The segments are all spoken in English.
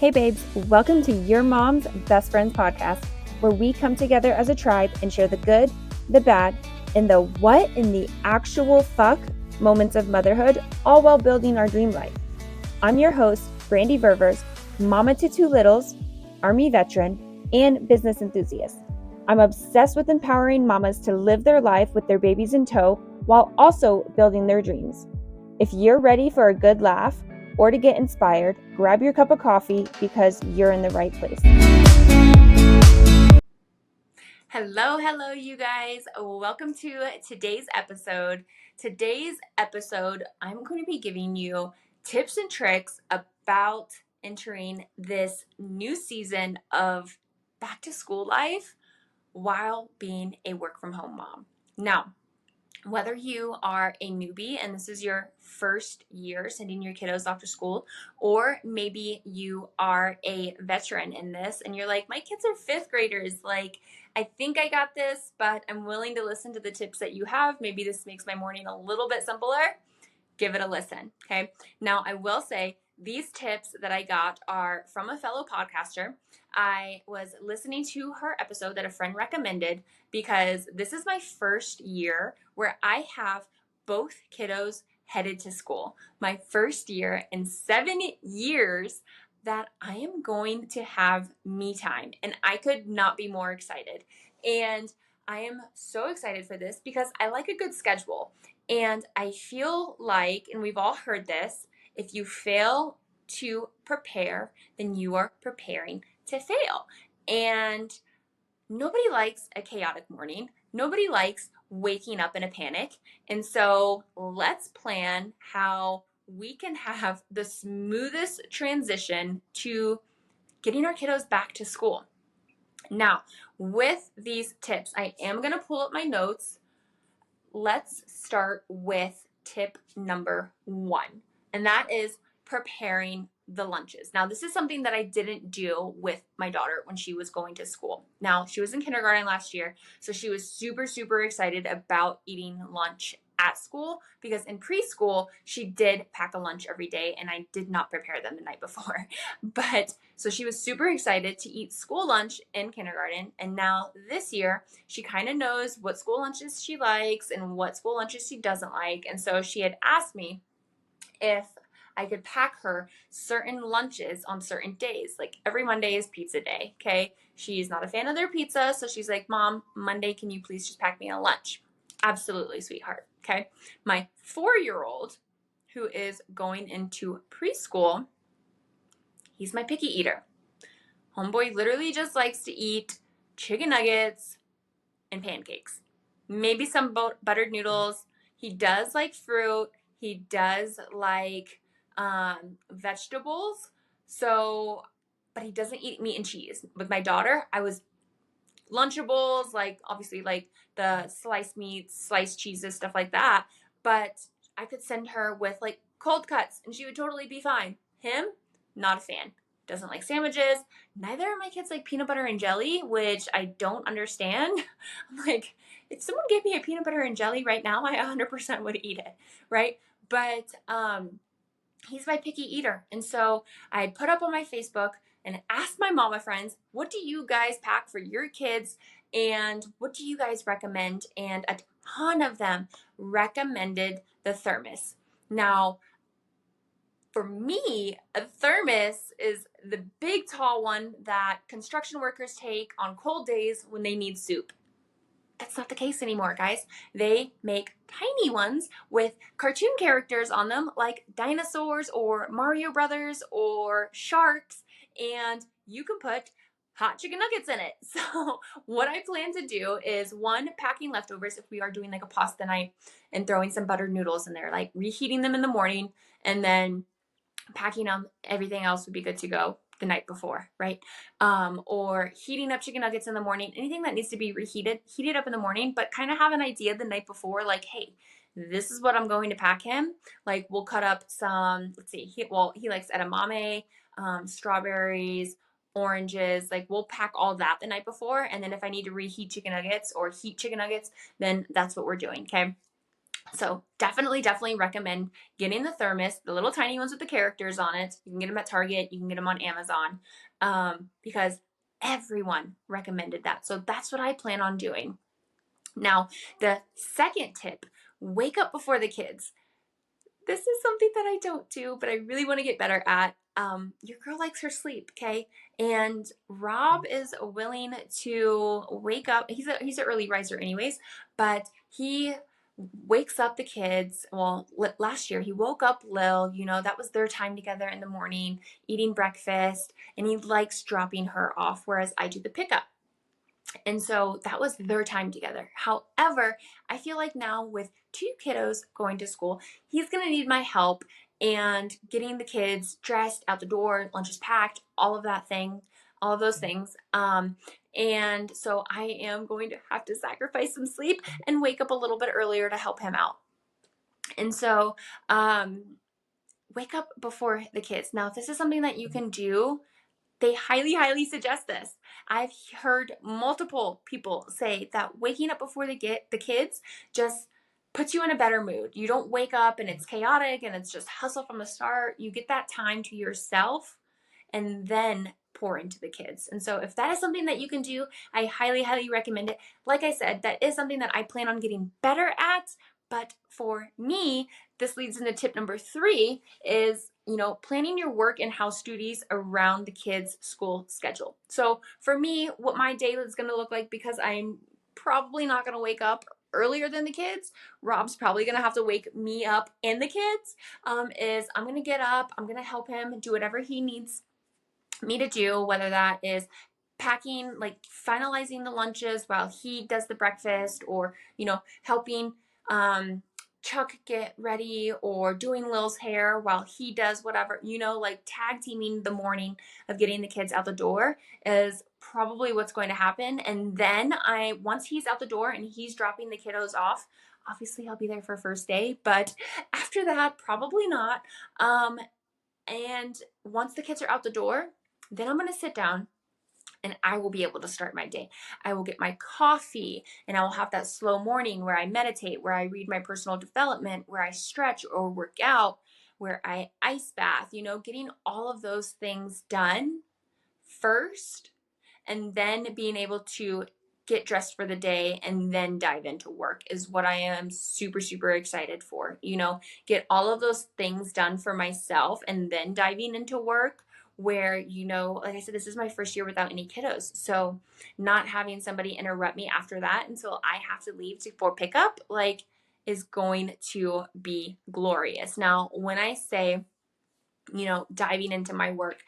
Hey babes, welcome to Your Mom's Best Friends podcast, where we come together as a tribe and share the good, the bad, and the what in the actual fuck moments of motherhood, all while building our dream life. I'm your host, Brandy Ververs, mama to two littles, Army veteran, and business enthusiast. I'm obsessed with empowering mamas to live their life with their babies in tow while also building their dreams. If you're ready for a good laugh or to get inspired, grab your cup of coffee because you're in the right place. Hello, you guys. Welcome to today's episode. I'm going to be giving you tips and tricks about entering this new season of back to school life while being a work from home mom. Now, whether you are a newbie and this is your first year sending your kiddos off to school, or maybe you are a veteran in this and you're like, my kids are fifth graders. Like, I think I got this, but I'm willing to listen to the tips that you have. Maybe this makes my morning a little bit simpler. Give it a listen. Okay. Now, I will say these tips that I got are from a fellow podcaster. I was listening to her episode that a friend recommended because this is my first year where I have both kiddos headed to school. My first year in 7 years that I am going to have me time, and I could not be more excited. And I am so excited for this because I like a good schedule. And I feel like, and we've all heard this, if you fail to prepare, then you are preparing to fail. And nobody likes a chaotic morning. Nobody likes waking up in a panic. And so let's plan how we can have the smoothest transition to getting our kiddos back to school. Now, with these tips, I am going to pull up my notes. Let's start with tip number 1, and that is preparing the lunches. Now, this is something that I didn't do with my daughter when she was going to school. Now, she was in kindergarten last year, so she was super excited about eating lunch at school because in preschool, she did pack a lunch every day and I did not prepare them the night before. But so she was super excited to eat school lunch in kindergarten. And now this year, she kind of knows what school lunches she likes and what school lunches she doesn't like. And so she had asked me if I could pack her certain lunches on certain days. Like every Monday is pizza day, okay? She's not a fan of their pizza, so she's like, Mom, Monday, can you please just pack me a lunch? Absolutely, sweetheart, okay? My 4-year-old, who is going into preschool, he's my picky eater. Homeboy literally just likes to eat chicken nuggets and pancakes. Maybe some buttered noodles. He does like fruit. He does like vegetables. So, but he doesn't eat meat and cheese. With my daughter, I was Lunchables, like obviously like the sliced meats, sliced cheeses, stuff like that. But I could send her with like cold cuts and she would totally be fine. Him, not a fan. Doesn't like sandwiches. Neither of my kids like peanut butter and jelly, which I don't understand. I'm like, if someone gave me a peanut butter and jelly right now, I 100% would eat it, right? But he's my picky eater. And so I put up on my Facebook and asked my mama friends, what do you guys pack for your kids? And what do you guys recommend? And a ton of them recommended the thermos. Now, for me, a thermos is the big tall one that construction workers take on cold days when they need soup. That's not the case anymore, guys. They make tiny ones with cartoon characters on them like dinosaurs or Mario Brothers or sharks, and you can put hot chicken nuggets in it. So what I plan to do is, one, packing leftovers if we are doing like a pasta night and throwing some buttered noodles in there, like reheating them in the morning and then packing them. Everything else would be good to go the night before, right? Or heating up chicken nuggets in the morning. Anything that needs to be reheated, heat it up in the morning, but kind of have an idea the night before, like, hey, this is what I'm going to pack him. Like, we'll cut up some, let's see, he likes edamame, strawberries, oranges. Like, we'll pack all that the night before. And then if I need to reheat chicken nuggets or heat chicken nuggets, then that's what we're doing, okay? So definitely recommend getting the thermos, the little tiny ones with the characters on it. You can get them at Target, you can get them on Amazon, because everyone recommended that. So that's what I plan on doing. Now, the second tip, wake up before the kids. This is something that I don't do, but I really want to get better at. Your girl likes her sleep, okay? And Rob is willing to wake up. He's an early riser, anyways, but he wakes up the kids. Well, last year he woke up Lil. That was their time together in the morning, eating breakfast, and he likes dropping her off, whereas I do the pickup. And so that was their time together. However, I feel like now with two kiddos going to school, he's going to need my help and getting the kids dressed, out the door, lunches packed, all of those things. And so I am going to have to sacrifice some sleep and wake up a little bit earlier to help him out. And so, wake up before the kids. Now, if this is something that you can do, they highly suggest this. I've heard multiple people say that waking up before they get the kids just puts you in a better mood. You don't wake up and it's chaotic and it's just hustle from the start. You get that time to yourself and then pour into the kids. And so if that is something that you can do, I highly recommend it. Like I said, that is something that I plan on getting better at. But for me, this leads into tip number 3 is, planning your work and house duties around the kids' school schedule. So for me, what my day is going to look like, because I'm probably not going to wake up earlier than the kids, Rob's probably going to have to wake me up and the kids, is I'm going to get up, I'm going to help him do whatever he needs me to do, whether that is packing, like finalizing the lunches while he does the breakfast, or helping Chuck get ready, or doing Lil's hair while he does whatever, like tag teaming the morning of getting the kids out the door is probably what's going to happen. And then once he's out the door and he's dropping the kiddos off, obviously I'll be there for first day, but after that, probably not. And once the kids are out the door, then I'm going to sit down and I will be able to start my day. I will get my coffee and I will have that slow morning where I meditate, where I read my personal development, where I stretch or work out, where I ice bath, getting all of those things done first, and then being able to get dressed for the day and then dive into work is what I am super excited for. Get all of those things done for myself and then diving into work, where, like I said, this is my first year without any kiddos. So not having somebody interrupt me after that until I have to leave for pickup, is going to be glorious. Now, when I say, diving into my work,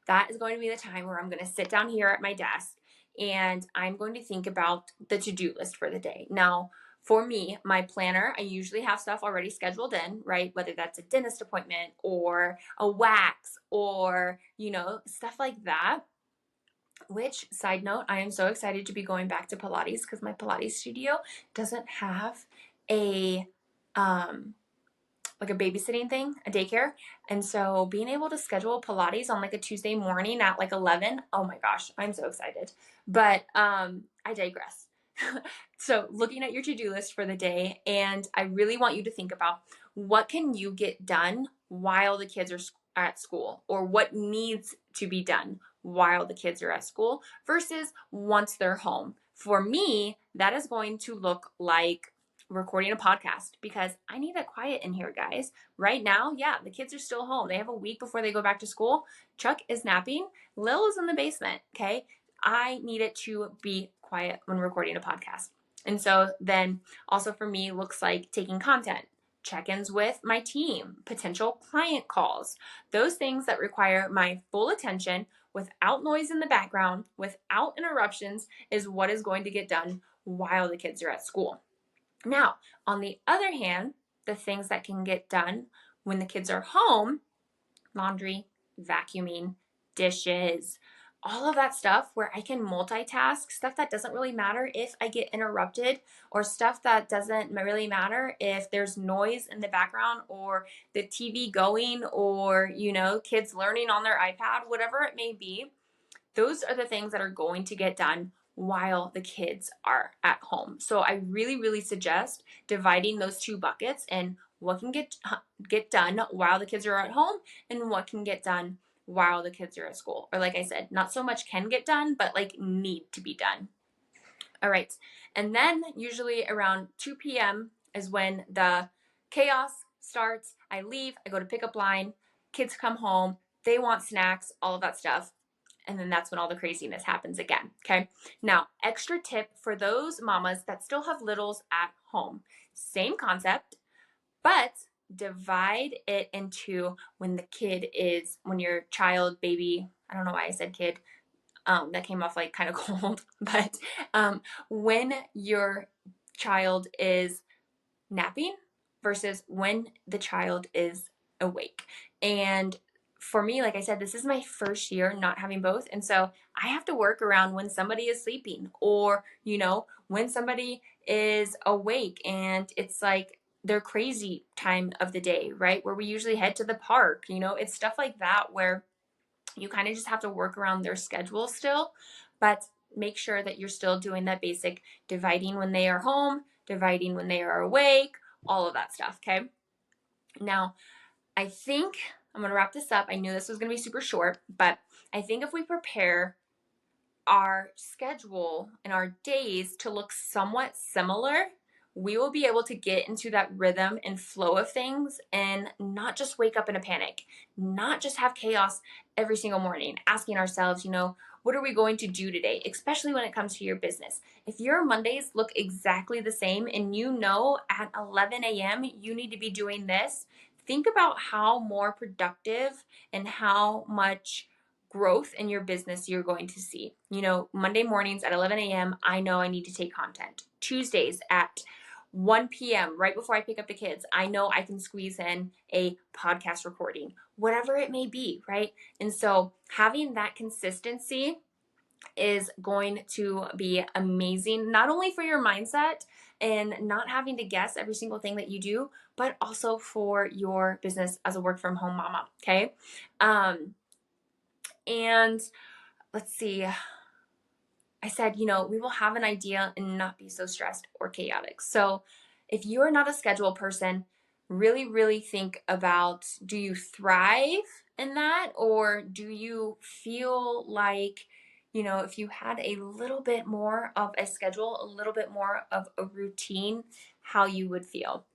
that is going to be the time where I'm going to sit down here at my desk and I'm going to think about the to-do list for the day. Now, for me, my planner, I usually have stuff already scheduled in, right? Whether that's a dentist appointment or a wax or, stuff like that. Which, side note, I am so excited to be going back to Pilates because my Pilates studio doesn't have a like a babysitting thing, a daycare. And so being able to schedule Pilates on like a Tuesday morning at like 11, oh my gosh, I'm so excited. But I digress. So looking at your to-do list for the day, and I really want you to think about what can you get done while the kids are at school, or what needs to be done while the kids are at school versus once they're home. For me, that is going to look like recording a podcast, because I need that quiet in here, guys. Right now, yeah, the kids are still home. They have a week before they go back to school. Chuck is napping. Lil is in the basement, okay? I need it to be quiet when recording a podcast. And so then also for me looks like taking content, check-ins with my team, potential client calls, those things that require my full attention without noise in the background, without interruptions, is what is going to get done while the kids are at school. Now, on the other hand, the things that can get done when the kids are home, laundry, vacuuming, dishes, all of that stuff where I can multitask, stuff that doesn't really matter if I get interrupted, or stuff that doesn't really matter if there's noise in the background or the TV going, or, kids learning on their iPad, whatever it may be. Those are the things that are going to get done while the kids are at home. So I really, really suggest dividing those two buckets and what can get done while the kids are at home and what can get done while the kids are at school. Or like I said, not so much can get done, but like need to be done. All right. And then usually around 2 p.m. is when the chaos starts. I leave, I go to pickup line, kids come home, they want snacks, all of that stuff. And then that's when all the craziness happens again. Okay. Now, extra tip for those mamas that still have littles at home. Same concept, but divide it into when your child, baby, I don't know why I said kid, that came off like kind of cold, but when your child is napping versus when the child is awake. And for me, like I said, this is my first year not having both. And so I have to work around when somebody is sleeping or, when somebody is awake and it's like their crazy time of the day, right? Where we usually head to the park, it's stuff like that where you kind of just have to work around their schedule still, but make sure that you're still doing that basic dividing when they are home, dividing when they are awake, all of that stuff, okay? Now, I think I'm going to wrap this up. I knew this was going to be super short, but I think if we prepare our schedule and our days to look somewhat similar, we will be able to get into that rhythm and flow of things and not just wake up in a panic, not just have chaos every single morning, asking ourselves, what are we going to do today, especially when it comes to your business. If your Mondays look exactly the same and at 11 a.m. you need to be doing this, think about how more productive and how much growth in your business you're going to see. Monday mornings at 11 a.m., I know I need to take content. Tuesdays at 1 p.m., right before I pick up the kids, I know I can squeeze in a podcast recording, whatever it may be, right? And so having that consistency is going to be amazing, not only for your mindset and not having to guess every single thing that you do, but also for your business as a work from home mama, okay? And let's see, I said, we will have an idea and not be so stressed or chaotic. So if you're not a schedule person, really, really think about, do you thrive in that? Or do you feel like, if you had a little bit more of a schedule, a little bit more of a routine, how you would feel?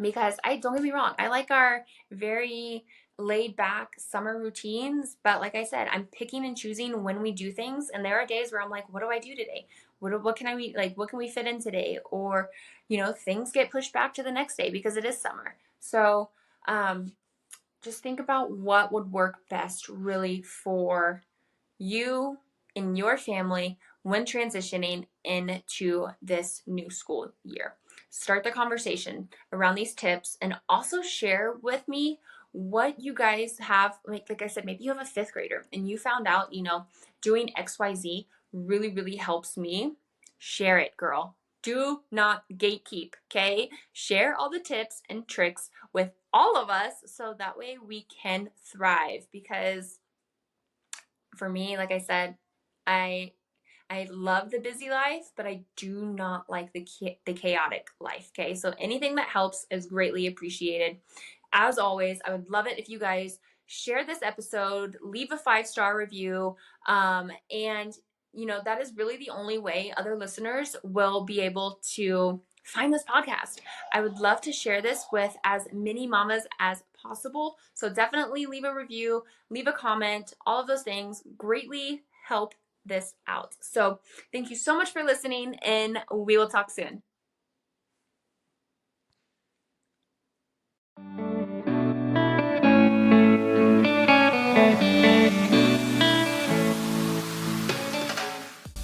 Because don't get me wrong, I like our very laid back summer routines, but like I said, I'm picking and choosing when we do things. And there are days where I'm like, what do I do today? What can we fit in today? Or, things get pushed back to the next day because it is summer. So, just think about what would work best really for you and your family when transitioning into this new school year. Start the conversation around these tips and also share with me what you guys have. Like I said, maybe you have a fifth grader and you found out, doing XYZ really, really helps me. Share it, girl. Do not gatekeep, okay? Share all the tips and tricks with all of us so that way we can thrive. Because for me, like I said, I love the busy life, but I do not like the chaotic life, okay? So anything that helps is greatly appreciated. As always, I would love it if you guys share this episode, leave a 5-star review, and that is really the only way other listeners will be able to find this podcast. I would love to share this with as many mamas as possible. So definitely leave a review, leave a comment, all of those things greatly help this out. So thank you so much for listening, and we will talk soon.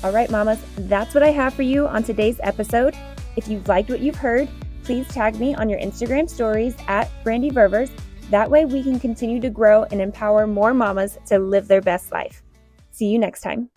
All right, mamas, that's what I have for you on today's episode. If you've liked what you've heard, please tag me on your Instagram stories at Brandy Ververs. That way we can continue to grow and empower more mamas to live their best life. See you next time.